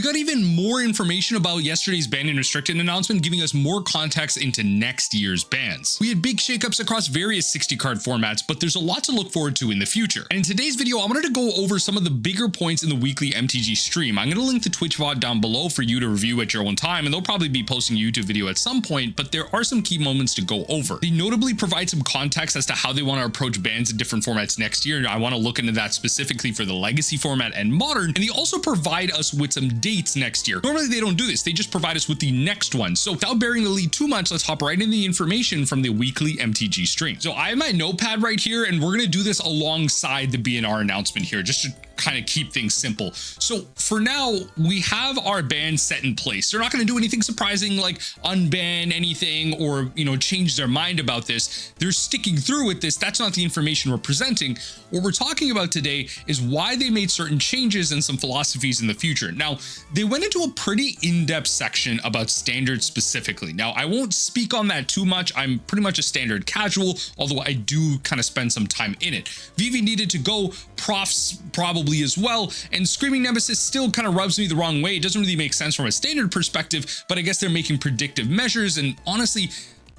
got even more information about yesterday's banned and restricted announcement, giving us more context into next year's bans. We had big shakeups across various 60 card formats, but there's a lot to look forward to in the future. And in today's video, I wanted to go over some of the bigger points in the weekly MTG stream. I'm going to link the Twitch VOD down below for you to review at your own time, and they'll probably be posting a YouTube video at some point, but there are some key moments to go over. They notably provide some context as to how they want to approach bans in different formats next year, and I want to look into that specifically for the legacy format and modern, and they also provide us with some dates next year. Normally they don't do this, they just provide us with the next one. So without burying the lead too much, let's hop right into the information from the weekly MTG stream. So I have my notepad right here, and we're going to do this alongside the BNR announcement here, just to kind of keep things simple. So for now, we have our ban set in place. They're not going to do anything surprising like unban anything or, change their mind about this. They're sticking through with this. That's not the information we're presenting. What we're talking about today is why they made certain changes and some philosophies in the future. Now, they went into a pretty in-depth section about standard specifically. Now, I won't speak on that too much. I'm pretty much a standard casual, although I do kind of spend some time in it. Vivi needed to go, Profts probably as well, and Screaming Nemesis still kind of rubs me the wrong way. It doesn't really make sense from a standard perspective, but I guess they're making predictive measures, and honestly,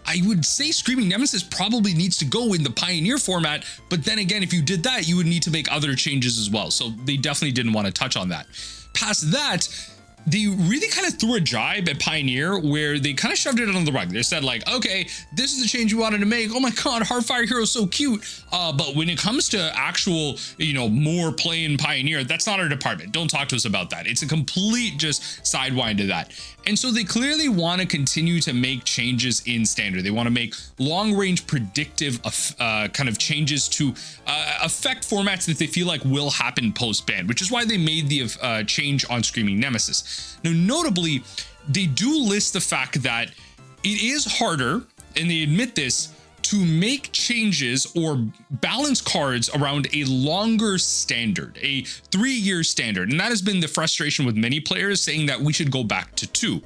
I would say Screaming Nemesis probably needs to go in the Pioneer format, but then again, if you did that, you would need to make other changes as well, so they definitely didn't want to touch on that. Past that, they really kind of threw a jibe at Pioneer where they kind of shoved it under the rug. They said like, okay, this is the change we wanted to make. Oh my God, Heartfire Hero is so cute. But when it comes to actual, more play in Pioneer, that's not our department. Don't talk to us about that. It's a complete just sidewind to that. And so they clearly want to continue to make changes in standard. They want to make long range predictive kind of changes to affect formats that they feel like will happen post ban, which is why they made the change on Screaming Nemesis. Now, notably, they do list the fact that it is harder, and they admit this, to make changes or balance cards around a longer standard, a 3-year standard. And that has been the frustration with many players, saying that we should go back to 2.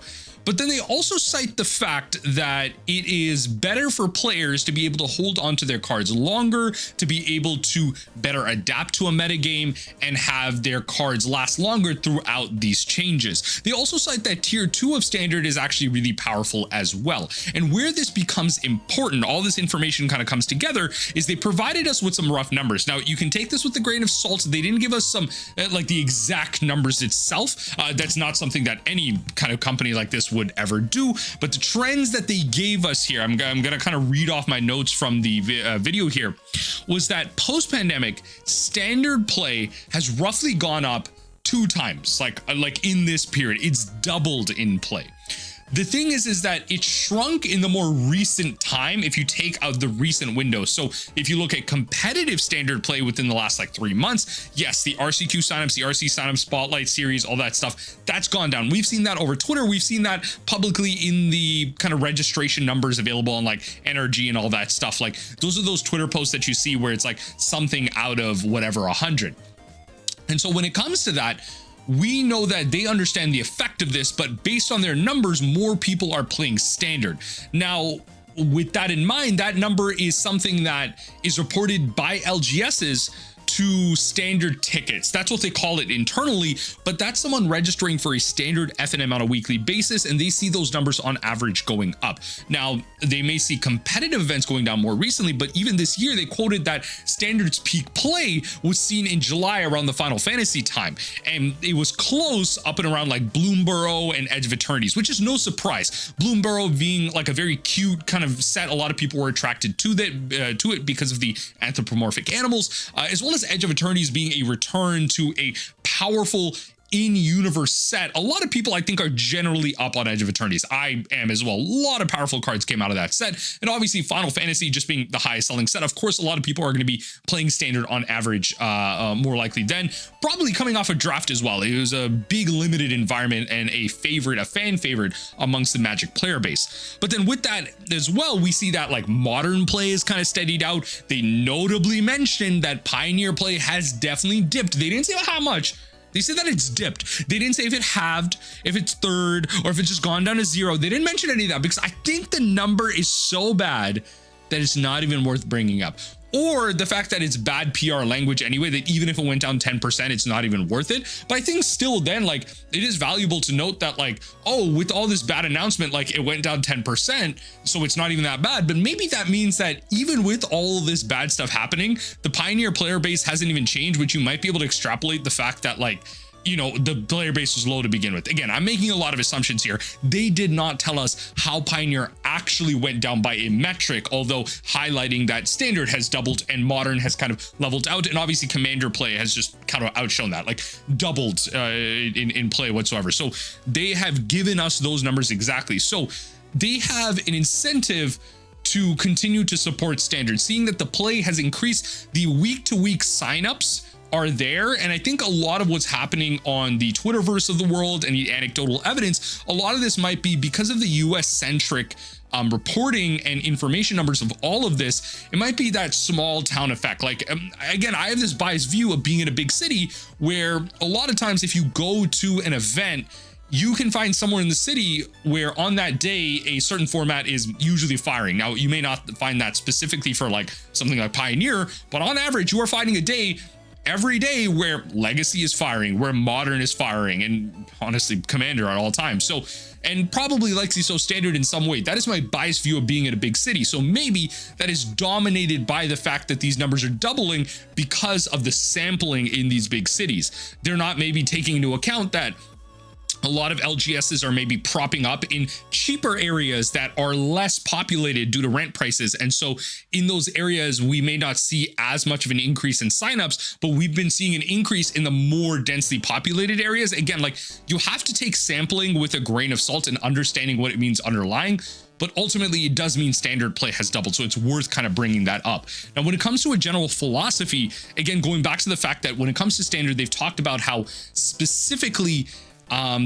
But then they also cite the fact that it is better for players to be able to hold onto their cards longer, to be able to better adapt to a metagame and have their cards last longer throughout these changes. They also cite that tier 2 of standard is actually really powerful as well. And where this becomes important, all this information kind of comes together, is they provided us with some rough numbers. Now, you can take this with a grain of salt. They didn't give us some like the exact numbers itself. That's not something that any kind of company like this would ever do, but the trends that they gave us here, I'm gonna kind of read off my notes from the video here, was that post-pandemic standard play has roughly gone up 2 times, like in this period. It's doubled in play. The thing is that it shrunk in the more recent time if you take out the recent window. So if you look at competitive standard play within the last 3 months, yes, the RCQ signups, the RC signup spotlight series, all that stuff, that's gone down. We've seen that over Twitter. We've seen that publicly in the kind of registration numbers available on NRG and all that stuff. Those are those Twitter posts that you see where it's something out of whatever 100. And so when it comes to that, we know that they understand the effect of this, but based on their numbers, more people are playing standard. Now, with that in mind, that number is something that is reported by LGSs to standard tickets. That's what they call it internally, but that's someone registering for a standard FNM on a weekly basis, and they see those numbers on average going up. Now, they may see competitive events going down more recently, but even this year, they quoted that standard's peak play was seen in July around the Final Fantasy time, and it was close up and around Bloomburrow and Edge of Eternities, which is no surprise. Bloomburrow being a very cute kind of set, a lot of people were attracted to it because of the anthropomorphic animals, as well as Edge of Eternities being a return to a powerful in-universe set. A lot of people, I think, are generally up on Edge of Eternities. I am as well. A lot of powerful cards came out of that set, and obviously Final Fantasy just being the highest selling set. Of course, a lot of people are going to be playing standard on average, more likely than probably coming off a draft as well. It was a big limited environment and a fan favorite amongst the Magic player base. But then with that as well, we see that modern play is kind of steadied out. They notably mentioned that Pioneer play has definitely dipped. They didn't say how much. They said that it's dipped. They didn't say if it halved, if it's third, or if it's just gone down to 0. They didn't mention any of that because I think the number is so bad that it's not even worth bringing up. or the fact that it's bad PR language anyway, that even if it went down 10%, it's not even worth it. But I think still then, like, it is valuable to note that, like, oh, with all this bad announcement, like, it went down 10%, so it's not even that bad. But maybe that means that even with all of this bad stuff happening, the Pioneer player base hasn't even changed, which you might be able to extrapolate the fact that, like, you know, the player base was low to begin with. Again, I'm making a lot of assumptions here. They did not tell us how Pioneer actually went down by a metric, although highlighting that Standard has doubled and Modern has kind of leveled out, and obviously Commander play has just kind of outshone that, like doubled in play whatsoever. So they have given us those numbers exactly. So they have an incentive to continue to support Standard, seeing that the play has increased, the week-to-week signups are there. And I think a lot of what's happening on the Twitterverse of the world and the anecdotal evidence, a lot of this might be because of the US centric reporting and information numbers of all of this. It might be that small town effect. Like, again, I have this biased view of being in a big city where a lot of times if you go to an event, you can find somewhere in the city where on that day a certain format is usually firing. Now, you may not find that specifically for like something like Pioneer, but on average, you are finding a day every day where Legacy is firing, where Modern is firing, and honestly Commander at all times. So, and probably Legacy so Standard in some way. That is my biased view of being in a big city. So maybe that is dominated by the fact that these numbers are doubling because of the sampling in these big cities. They're not maybe taking into account that a lot of LGSs are maybe propping up in cheaper areas that are less populated due to rent prices. And so in those areas, we may not see as much of an increase in signups, but we've been seeing an increase in the more densely populated areas. Again, like, you have to take sampling with a grain of salt and understanding what it means underlying. But ultimately, it does mean Standard play has doubled. So it's worth kind of bringing that up. Now, when it comes to a general philosophy, again, going back to the fact that when it comes to Standard, they've talked about how specifically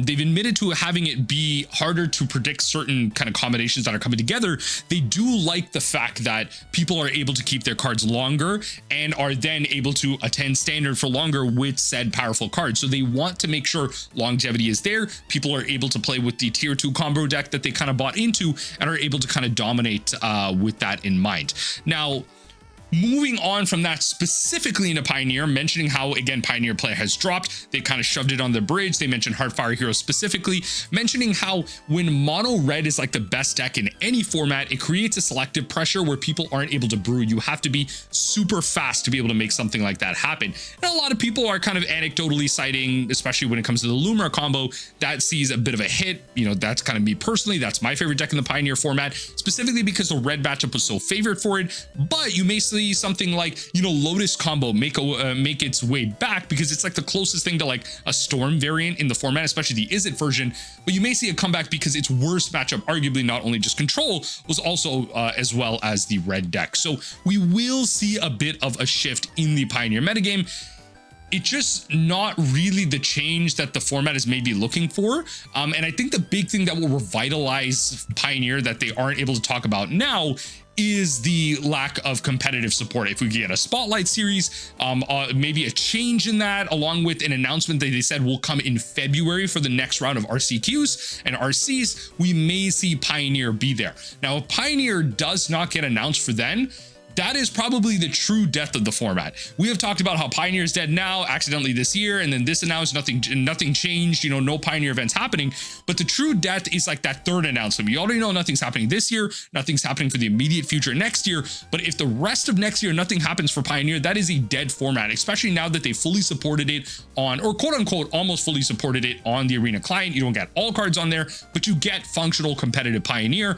they've admitted to having it be harder to predict certain kind of combinations that are coming together. They do like the fact that people are able to keep their cards longer and are then able to attend Standard for longer with said powerful cards. So they want to make sure longevity is there. People are able to play with the tier 2 combo deck that they kind of bought into and are able to kind of dominate with that in mind. Now, moving on from that specifically into Pioneer, mentioning how, again, Pioneer play has dropped. They kind of shoved it on the bridge. They mentioned Heartfire Hero specifically, mentioning how when mono red is like the best deck in any format, it creates a selective pressure where people aren't able to brew. You have to be super fast to be able to make something like that happen. And a lot of people are kind of anecdotally citing, especially when it comes to the Lumina combo, that sees a bit of a hit. You know, that's kind of me personally. That's my favorite deck in the Pioneer format, specifically because the red matchup was so favored for it. But you may see something like, you know, Lotus combo make its way back because it's like the closest thing to like a Storm variant in the format, especially the Is It version. But you may see a comeback because its worst matchup, arguably not only just control, was also as well as the red deck. So we will see a bit of a shift in the Pioneer metagame. It's just not really the change that the format is maybe looking for. And I think the big thing that will revitalize Pioneer that they aren't able to talk about now is the lack of competitive support. If we get a spotlight series, maybe a change in that, along with an announcement that they said will come in February for the next round of RCQs and RCs, we may see Pioneer be there. Now, if Pioneer does not get announced for then, that is probably the true death of the format. We have talked about how Pioneer is dead now, accidentally this year, and then this announced, nothing changed, you know, no Pioneer events happening. But the true death is like that third announcement. You already know nothing's happening this year, nothing's happening for the immediate future next year. But if the rest of next year nothing happens for Pioneer, that is a dead format, especially now that they fully supported it on, or quote unquote, almost fully supported it on the Arena client. You don't get all cards on there, but you get functional competitive Pioneer.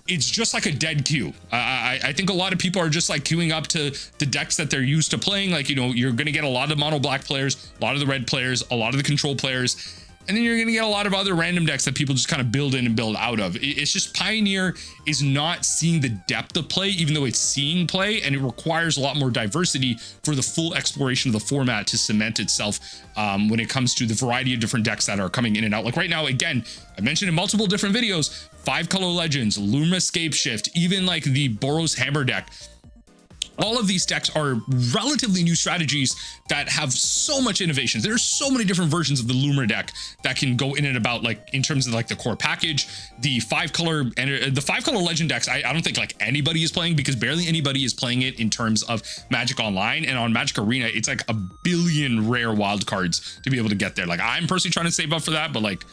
It's just like a dead queue. I think a lot of people are just like queuing up to the decks that they're used to playing. Like, you know, you're going to get a lot of mono black players, a lot of the red players, a lot of the control players, and then you're going to get a lot of other random decks that people just kind of build in and build out of. It's just Pioneer is not seeing the depth of play, even though it's seeing play, and it requires a lot more diversity for the full exploration of the format to cement itself when it comes to the variety of different decks that are coming in and out. Like right now, again, I mentioned in multiple different videos, 5-color legends, Luma Scape Shift, even like the Boros Hammer deck. All of these decks are relatively new strategies that have so much innovation. There's so many different versions of the Loomer deck that can go in and about, like in terms of like the core package, the 5-color and the 5-color legend decks. I don't think like anybody is playing, because barely anybody is playing it in terms of Magic Online, and on Magic Arena, it's like a billion rare wild cards to be able to get there. Like I'm personally trying to save up for that, but like,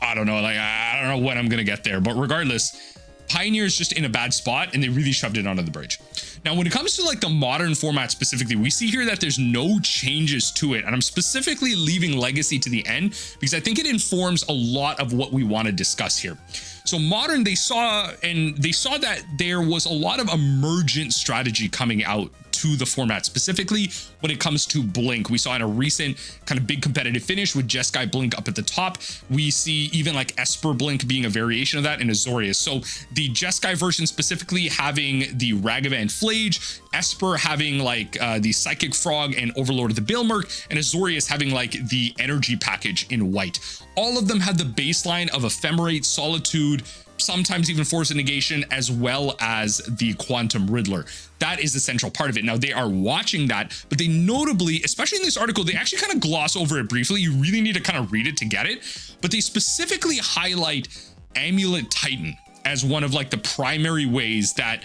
I don't know, like I don't know when I'm going to get there, but regardless, Pioneer is just in a bad spot and they really shoved it onto the bridge. Now, when it comes to like the modern format specifically, we see here that there's no changes to it. And I'm specifically leaving Legacy to the end because I think it informs a lot of what we want to discuss here. So modern, they saw that there was a lot of emergent strategy coming out to the format, specifically when it comes to Blink. We saw in a recent kind of big competitive finish with Jeskai Blink up at the top. We see even like Esper Blink being a variation of that in Azorius. So the Jeskai version specifically having the Ragavan Flage, Esper having like the Psychic Frog and Overlord of the Bailmerk, and Azorius having like the energy package in white. All of them have the baseline of Ephemerate, Solitude, sometimes even Force of Negation, as well as the Quantum Riddler. That is the central part of it. Now, they are watching that, but they notably, especially in this article, they actually kind of gloss over it briefly. You really need to kind of read it to get it, but they specifically highlight Amulet Titan as one of like the primary ways that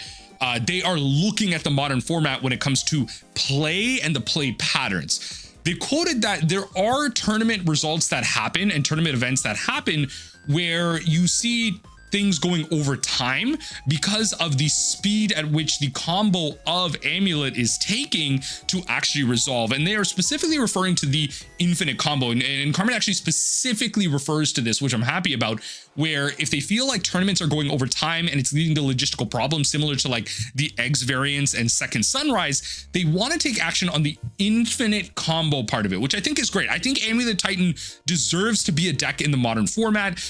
they are looking at the modern format when it comes to play and the play patterns. They quoted that there are tournament results that happen and tournament events that happen where you see things going over time because of the speed at which the combo of Amulet is taking to actually resolve. And they are specifically referring to the infinite combo. And Carmen actually specifically refers to this, which I'm happy about, where if they feel like tournaments are going over time and it's leading to logistical problems similar to like the Eggs variants and Second Sunrise, they want to take action on the infinite combo part of it, which I think is great. I think Amulet Titan deserves to be a deck in the modern format.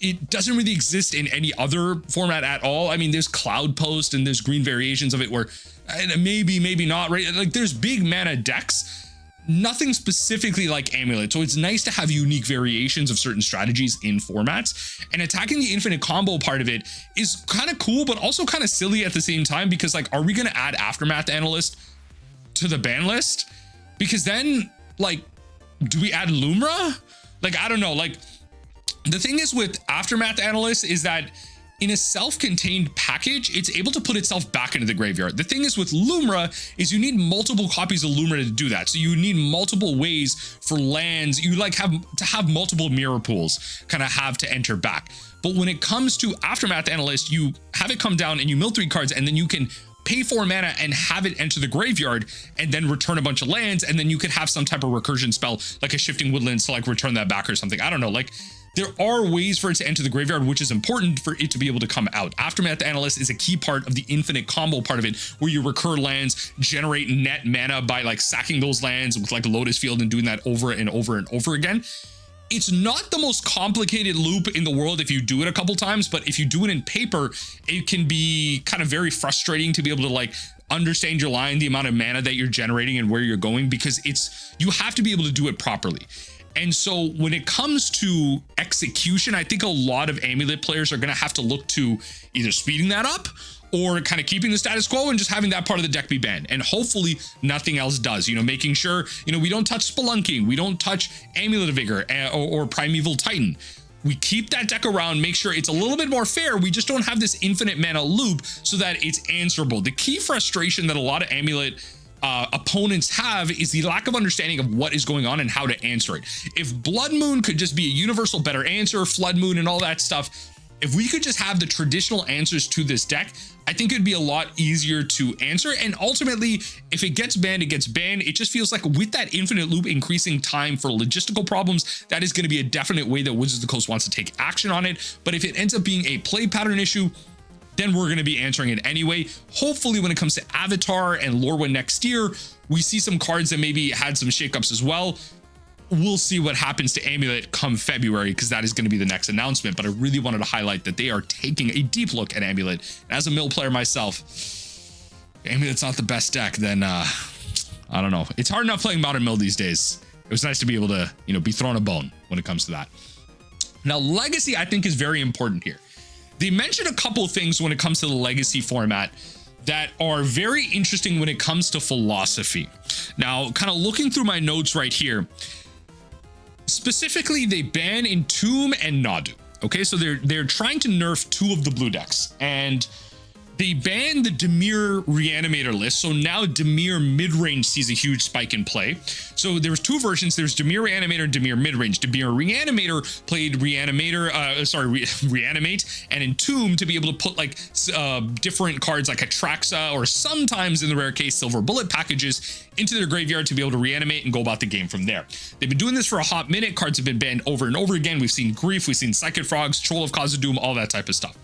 It doesn't really exist in any other format at all. I mean, there's Cloud Post and there's green variations of it where maybe not, right? Like there's big mana decks, nothing specifically like Amulet. So it's nice to have unique variations of certain strategies in formats, and attacking the infinite combo part of it is kind of cool, but also kind of silly at the same time, because like, are we going to add Aftermath Analyst to the ban list? Because then like, do we add Lumra? Like, I don't know. Like, the thing is with Aftermath Analyst is that in a self-contained package, it's able to put itself back into the graveyard. The thing is with Lumra is you need multiple copies of Lumra to do that. So you need multiple ways for lands. You like have to have multiple mirror pools kind of have to enter back. But when it comes to Aftermath Analyst, you have it come down and you mill 3 cards, and then you can pay 4 mana and have it enter the graveyard and then return a bunch of lands. And then you could have some type of recursion spell like a Shifting Woodlands to like return that back or something. I don't know. Like, there are ways for it to enter the graveyard, which is important for it to be able to come out. Aftermath Analyst is a key part of the infinite combo part of it, where you recur lands, generate net mana by like sacking those lands with like Lotus Field and doing that over and over and over again. It's not the most complicated loop in the world if you do it a couple times, but if you do it in paper, it can be kind of very frustrating to be able to like understand your line, the amount of mana that you're generating and where you're going, because you have to be able to do it properly. And so when it comes to execution, I think a lot of Amulet players are going to have to look to either speeding that up or kind of keeping the status quo and just having that part of the deck be banned. And hopefully nothing else does, you know, making sure, you know, we don't touch Spelunking, we don't touch Amulet of Vigor or Primeval Titan. We keep that deck around, make sure it's a little bit more fair. We just don't have this infinite mana loop so that it's answerable. The key frustration that a lot of Amulet opponents have is the lack of understanding of what is going on and how to answer it. If Blood Moon could just be a universal better answer, Flood Moon and all that stuff, if we could just have the traditional answers to this deck, I think it'd be a lot easier to answer. And ultimately, if it gets banned, it gets banned. It just feels like with that infinite loop increasing time for logistical problems, that is going to be a definite way that Wizards of the Coast wants to take action on it. But if it ends up being a play pattern issue, then we're going to be answering it anyway. Hopefully when it comes to Avatar and Lorwyn next year, we see some cards that maybe had some shakeups as well. We'll see what happens to Amulet come February, because that is going to be the next announcement. But I really wanted to highlight that they are taking a deep look at Amulet. And as a mill player myself, Amulet's not the best deck, then I don't know. It's hard enough playing Modern Mill these days. It was nice to be able to, you know, be thrown a bone when it comes to that. Now, Legacy, I think, is very important here. They mentioned a couple of things when it comes to the Legacy format that are very interesting when it comes to philosophy. Now, kind of looking through my notes right here, specifically they ban Entomb and Nadu. Okay, so they're trying to nerf 2 of the blue decks, and they banned the Dimir Reanimator list. So now Dimir midrange sees a huge spike in play. So there's 2 versions. There's Dimir Reanimator and Dimir midrange. Dimir Reanimator played Reanimate and Entomb to be able to put like different cards like Atraxa, or sometimes in the rare case Silver Bullet packages, into their graveyard to be able to reanimate and go about the game from there. They've been doing this for a hot minute. Cards have been banned over and over again. We've seen Grief, we've seen Psychic Frogs, Troll of Khazad-dûm, all that type of stuff.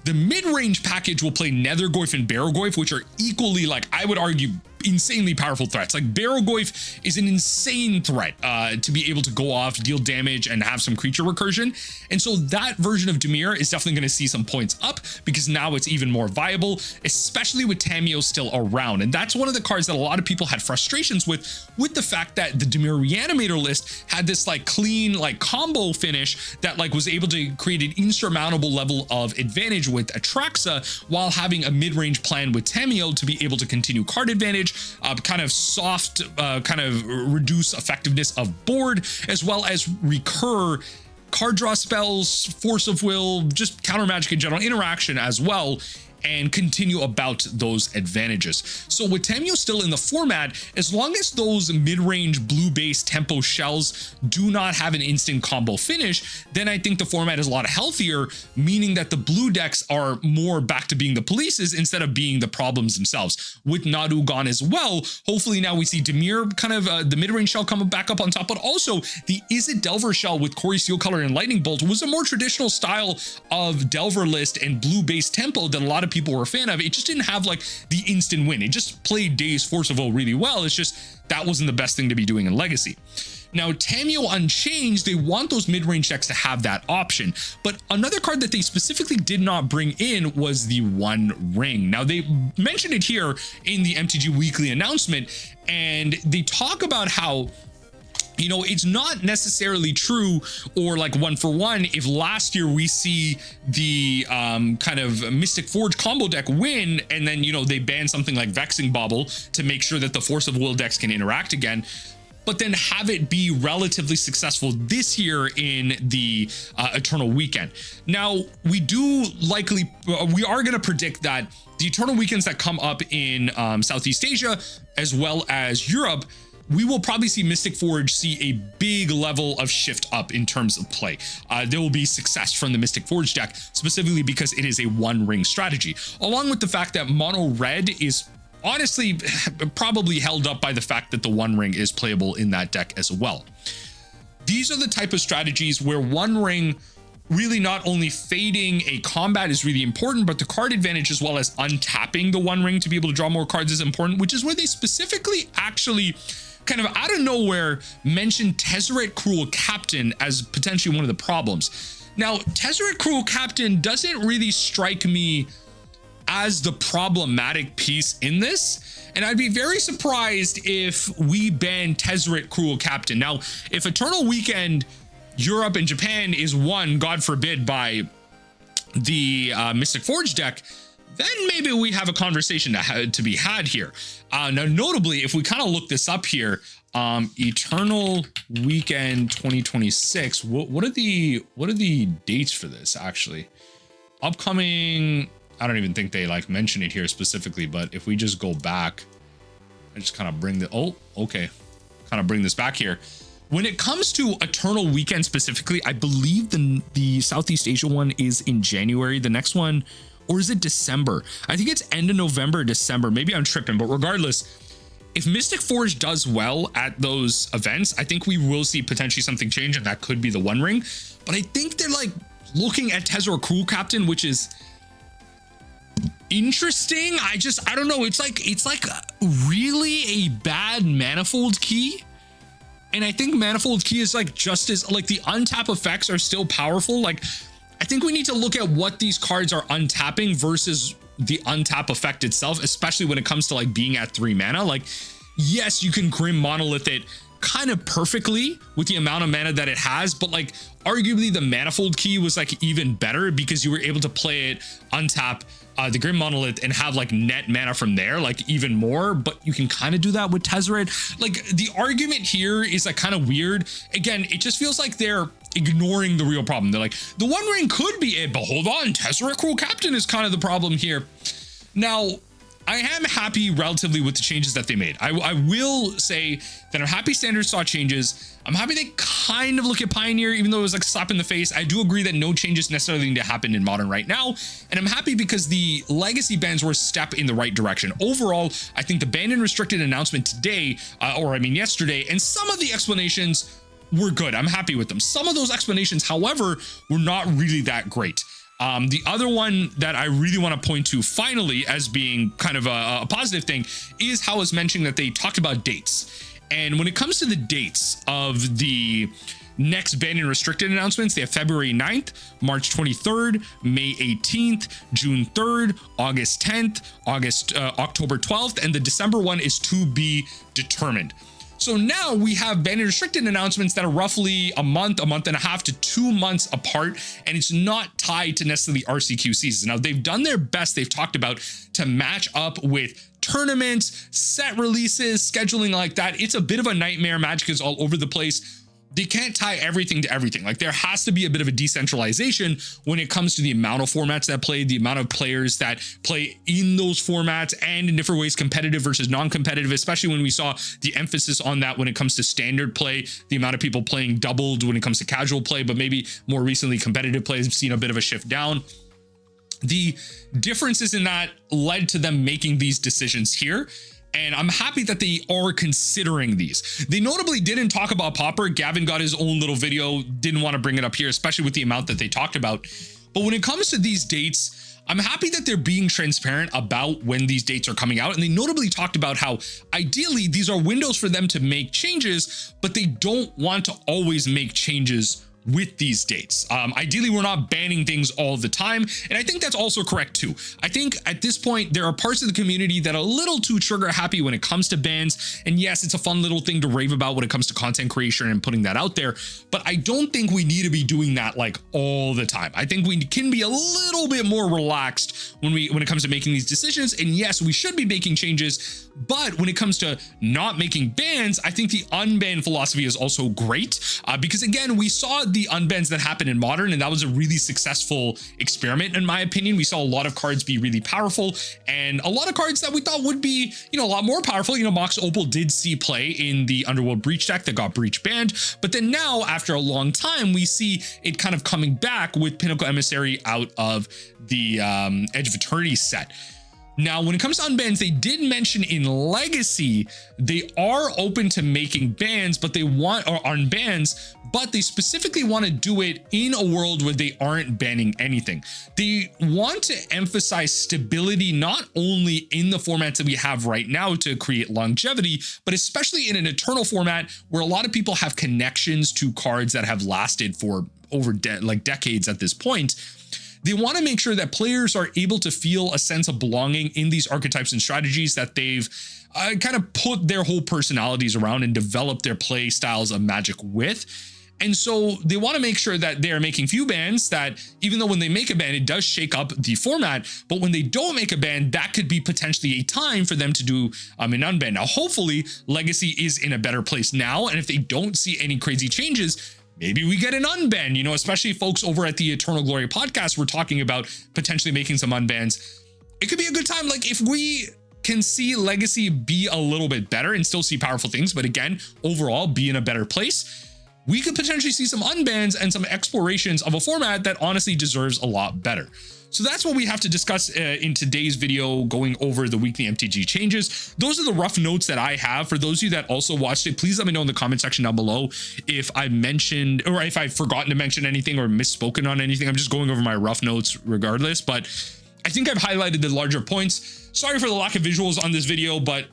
The mid-range package will play Nethergoyf and Barrowgoyf, which are equally, like, I would argue, insanely powerful threats. Like, Barrowgoyf is an insane threat to be able to go off, deal damage, and have some creature recursion. And so that version of Dimir is definitely going to see some points up, because now it's even more viable, especially with Tamiyo still around. And that's one of the cards that a lot of people had frustrations with the fact that the Dimir Reanimator list had this like clean like combo finish that like was able to create an insurmountable level of advantage with Atraxa, while having a mid-range plan with Tamiyo to be able to continue card advantage, kind of soft, kind of reduce effectiveness of board, as well as recur card draw spells, force of will, just counter magic in general, interaction as well, and continue about those advantages. So with Tamiyo still in the format, as long as those mid-range blue-based tempo shells do not have an instant combo finish, then I think the format is a lot healthier, meaning that the blue decks are more back to being the polices instead of being the problems themselves. With Nadu gone as well, hopefully now we see Dimir kind of the mid-range shell come back up on top, but also the Izzet Delver shell with Corey Steelcolor and Lightning Bolt was a more traditional style of Delver list and blue-based tempo that a lot of people were a fan of. It just didn't have like the instant win. It just played Days Force of Will really well. It's just that wasn't the best thing to be doing in Legacy. Now, Tamiyo Unchanged, they want those mid-range decks to have that option. But another card that they specifically did not bring in was the One Ring. Now, they mentioned it here in the MTG weekly announcement, and they talk about how, you know, it's not necessarily true or like 1-for-1 if last year we see the kind of Mystic Forge combo deck win, and then, you know, they ban something like Vexing Bauble to make sure that the Force of Will decks can interact again, but then have it be relatively successful this year in the Eternal Weekend. Now, we are going to predict that the Eternal Weekends that come up in Southeast Asia as well as Europe, we will probably see Mystic Forge see a big level of shift up in terms of play. There will be success from the Mystic Forge deck, specifically because it is a one ring strategy, along with the fact that mono red is honestly probably held up by the fact that the One Ring is playable in that deck as well. These are the type of strategies where One Ring really not only fading a combat is really important, but the card advantage as well as untapping the One Ring to be able to draw more cards is important, which is where they specifically actually kind of out of nowhere mentioned Tezzeret Cruel Captain as potentially one of the problems. Now, Tezzeret Cruel Captain doesn't really strike me as the problematic piece in this, and I'd be very surprised if we ban Tezzeret Cruel Captain. Now, if Eternal Weekend Europe and Japan is won, God forbid, by the Mystic Forge deck, then maybe we have a conversation to be had here. Now, notably, if we kind of look this up here, Eternal Weekend 2026, what are the dates for this actually? Upcoming, I don't even think they like mention it here specifically, but if we just go back, I just kind of bring bring this back here. When it comes to Eternal Weekend specifically, I believe the Southeast Asia one is in January. The next one, or is it December? I think it's end of November, December. Maybe I'm tripping, but regardless, if Mystic Forge does well at those events, I think we will see potentially something change, and that could be the One Ring. But I think they're like looking at Tezzeret Cruel Captain, which is interesting. I don't know. It's like really a bad Manifold Key. And I think Manifold Key is like just as like the untap effects are still powerful. Like, I think we need to look at what these cards are untapping versus the untap effect itself, especially when it comes to like being at 3 mana. Like, yes, you can Grim Monolith it, kind of perfectly with the amount of mana that it has, but like arguably the manifold key was like even better because you were able to play it, untap the Grim Monolith and have like net mana from there, like even more, but you can kind of do that with Tezzeret. Like the argument here is like kind of weird. Again, it just feels like they're ignoring the real problem. They're like, the One Ring could be it, but hold on, Tezzeret Cruel Captain is kind of the problem here. Now, I am happy relatively with the changes that they made. I will say that I'm happy Standard saw changes. I'm happy they kind of look at Pioneer, even though it was like a slap in the face. I do agree that no changes necessarily need to happen in Modern right now. And I'm happy because the Legacy bans were a step in the right direction. Overall, I think the banned and restricted announcement today, yesterday, and some of the explanations were good. I'm happy with them. Some of those explanations, however, were not really that great. The other one that I really want to point to finally as being kind of a positive thing is how it's mentioning that they talked about dates. And when it comes to the dates of the next banned and restricted announcements, they have February 9th, March 23rd, May 18th, June 3rd, August 10th, October 12th, and the December one is to be determined. So now we have banned and restricted announcements that are roughly a month and a half to 2 months apart, and it's not tied to necessarily RCQ seasons. Now they've done their best, they've talked about, to match up with tournaments, set releases, scheduling like that. It's a bit of a nightmare. Magic is all over the place. They can't tie everything to everything. Like there has to be a bit of a decentralization when it comes to the amount of formats that play, the amount of players that play in those formats, and in different ways, competitive versus non-competitive, especially when we saw the emphasis on that when it comes to standard play, the amount of people playing doubled when it comes to casual play, but maybe more recently competitive play has seen a bit of a shift down. The differences in that led to them making these decisions here. And I'm happy that they are considering these. They notably didn't talk about Pauper. Gavin got his own little video, didn't want to bring it up here, especially with the amount that they talked about. But when it comes to these dates, I'm happy that they're being transparent about when these dates are coming out. And they notably talked about how ideally these are windows for them to make changes, but they don't want to always make changes with these dates. Ideally, we're not banning things all the time. And I think that's also correct too. I think at this point, there are parts of the community that are a little too trigger happy when it comes to bans. And yes, it's a fun little thing to rave about when it comes to content creation and putting that out there. But I don't think we need to be doing that like all the time. I think we can be a little bit more relaxed when it comes to making these decisions. And yes, we should be making changes. But when it comes to not making bans, I think the unban philosophy is also great because again, we saw the unbans that happened in Modern, and that was a really successful experiment in my opinion. We saw a lot of cards be really powerful, and a lot of cards that we thought would be, a lot more powerful. Mox Opal did see play in the Underworld Breach deck that got Breach banned, but then now after a long time, we see it kind of coming back with Pinnacle Emissary out of the Edge of Eternity set. Now, when it comes to unbans, they did mention in Legacy, they are open to making bans, but they want, or unbans, but they specifically want to do it in a world where they aren't banning anything. They want to emphasize stability, not only in the formats that we have right now to create longevity, but especially in an Eternal format where a lot of people have connections to cards that have lasted for over decades at this point. They want to make sure that players are able to feel a sense of belonging in these archetypes and strategies that they've kind of put their whole personalities around and developed their play styles of Magic with. And so they want to make sure that they're making few bans that, even though when they make a ban, it does shake up the format, but when they don't make a ban, that could be potentially a time for them to do an unban. Now, hopefully Legacy is in a better place now. And if they don't see any crazy changes, maybe we get an unban, especially folks over at the Eternal Glory podcast, we're talking about potentially making some unbans. It could be a good time. Like if we can see Legacy be a little bit better and still see powerful things, but again, overall be in a better place, we could potentially see some unbans and some explorations of a format that honestly deserves a lot better. So that's what we have to discuss in today's video, going over the weekly MTG changes. Those are the rough notes that I have. For those of you that also watched it, please let me know in the comment section down below if I mentioned, or if I've forgotten to mention anything or misspoken on anything. I'm just going over my rough notes regardless, but I think I've highlighted the larger points. Sorry for the lack of visuals on this video, but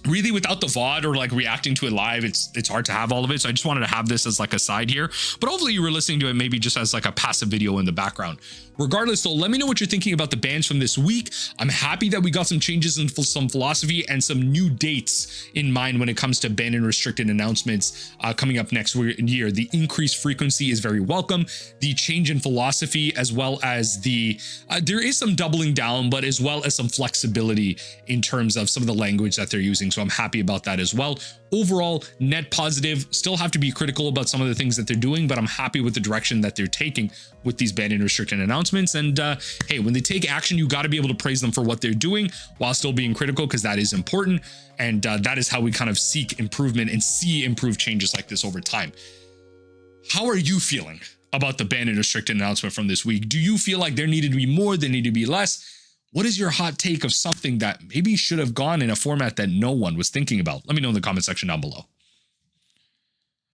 really without the VOD or like reacting to it live, it's hard to have all of it. So I just wanted to have this as like a side here, but hopefully you were listening to it maybe just as like a passive video in the background. Regardless though, let me know what you're thinking about the bans from this week. I'm happy that we got some changes in some philosophy and some new dates in mind when it comes to ban and restricted announcements coming up next year. The increased frequency is very welcome. The change in philosophy, as well as the there is some doubling down, but as well as some flexibility in terms of some of the language that they're using. So I'm happy about that as well. Overall, net positive. Still have to be critical about some of the things that they're doing, but I'm happy with the direction that they're taking with these ban and restricted announcements. And hey, when they take action, you got to be able to praise them for what they're doing while still being critical, because that is important. And that is how we kind of seek improvement and see improved changes like this over time. How are you feeling about the ban and restricted announcement from this week? Do you feel like there needed to be more, there needed to be less? What is your hot take of something that maybe should have gone in a format that no one was thinking about? Let me know in the comment section down below.